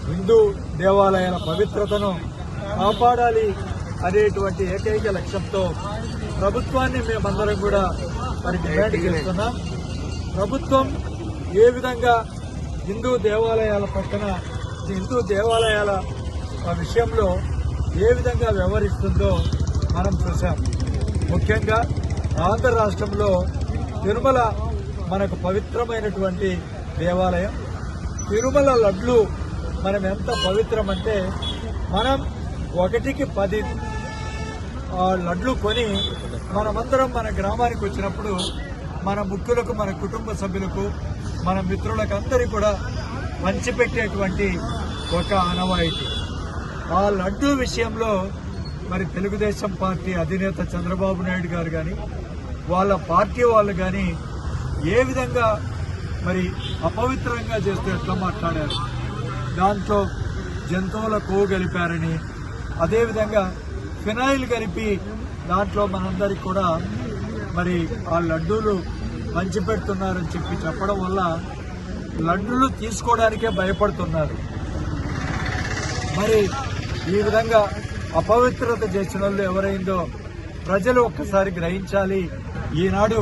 హిందూ దేవాలయాల పవిత్రతను కాపాడాలి అనేటువంటి ఏకైక లక్ష్యంతో ప్రభుత్వాన్ని మేమందరం కూడా మరి డిమాండ్ చేస్తున్నాం. ప్రభుత్వం ఏ విధంగా హిందూ దేవాలయాల పక్కన హిందూ దేవాలయాల విషయంలో ఏ విధంగా వ్యవహరిస్తుందో మనం చూసాం. ముఖ్యంగా ఆంధ్ర రాష్ట్రంలో తిరుమల మనకు పవిత్రమైనటువంటి దేవాలయం. తిరుమల లడ్లు మనం ఎంత పవిత్రమంటే మనం 1కి 10 లడ్లు కొని మనమందరం మన గ్రామానికి వచ్చినప్పుడు మన ముఖ్యులకు, మన కుటుంబ సభ్యులకు, మన మిత్రులకు అందరికీ కూడా పంచిపెట్టేటువంటి ఒక ఆనవాయితీ. ఆ లడ్డు విషయంలో మరి తెలుగుదేశం పార్టీ అధినేత చంద్రబాబు నాయుడు గారు కానీ వాళ్ళ పార్టీ వాళ్ళు కానీ ఏ విధంగా మరి అపవిత్రంగా చేస్తూ ఎట్లా మాట్లాడారు. దాంట్లో జంతువుల కొవ్వు కలిపారని, అదేవిధంగా ఫినాయిల్ కలిపి దాంట్లో మనందరికి కూడా మరి ఆ లడ్డూలు పంచిపెడుతున్నారని చెప్పడం వల్ల లడ్డూలు తీసుకోవడానికే భయపడుతున్నారు. మరి ఈ విధంగా అపవిత్రత చేసిన వాళ్ళు ఎవరైందో ప్రజలు ఒక్కసారి గ్రహించాలి. ఈనాడు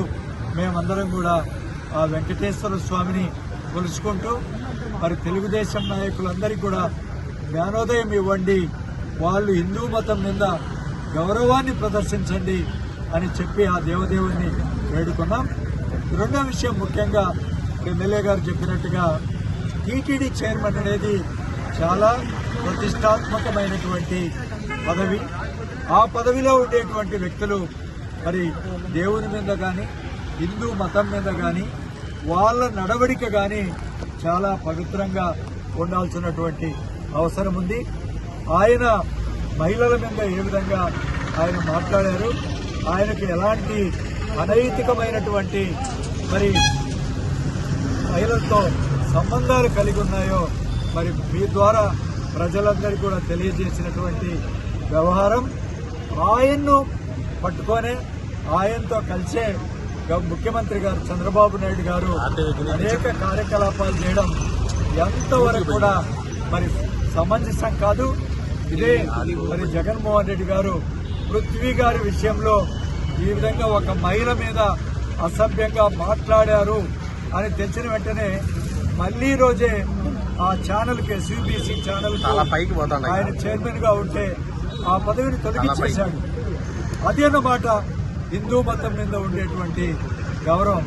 మేమందరం కూడా ఆ వెంకటేశ్వర స్వామిని కొలుసుకుంటూ మరి తెలుగుదేశం నాయకులందరికీ కూడా జ్ఞానోదయం ఇవ్వండి, వాళ్ళు హిందూ మతం మీద గౌరవాన్ని ప్రదర్శించండి అని చెప్పి ఆ దేవదేవుని వేడుకున్నాం. రెండో విషయం, ముఖ్యంగా ఎమ్మెల్యే గారు చెప్పినట్టుగా టీటీడీ చైర్మన్ అనేది చాలా ప్రతిష్టాత్మకమైనటువంటి పదవి. ఆ పదవిలో ఉండేటువంటి వ్యక్తులు మరి దేవుని మీద కానీ, హిందూ మతం మీద కానీ, వాళ్ళ నడవడిక కానీ చాలా పవిత్రంగా ఉండాల్సినటువంటి అవసరం ఉంది. ఆయన మహిళల మీద ఏ విధంగా ఆయన మాట్లాడారు, ఆయనకు ఎలాంటి అనైతికమైనటువంటి మరి మహిళలతో సంబంధాలు కలిగి ఉన్నాయో మరి మీ ద్వారా ప్రజలందరికీ కూడా తెలియజేసినటువంటి వ్యవహారం. ఆయన్ను పట్టుకొనే ఆయనతో కలిసే ముఖ్యమంత్రి గారు చంద్రబాబు నాయుడు గారు అనేక కార్యకలాపాలు చేయడం ఎంతవరకు కూడా మరి సమంజసం కాదు. ఇదే మరి జగన్మోహన్ రెడ్డి గారు పృథ్వీ గారి విషయంలో ఈ విధంగా ఒక మహిళ మీద అసభ్యంగా మాట్లాడారు అని తెలిసిన వెంటనే మళ్లీ రోజే ఆ ఛానల్కి, సిబిసి ఛానల్ ఆయన చైర్మన్ గా ఉంటే ఆ పదవిని తొలగించేశాడు. అదే అన్నమాట హిందూ మతం మీద ఉండేటువంటి గౌరవం.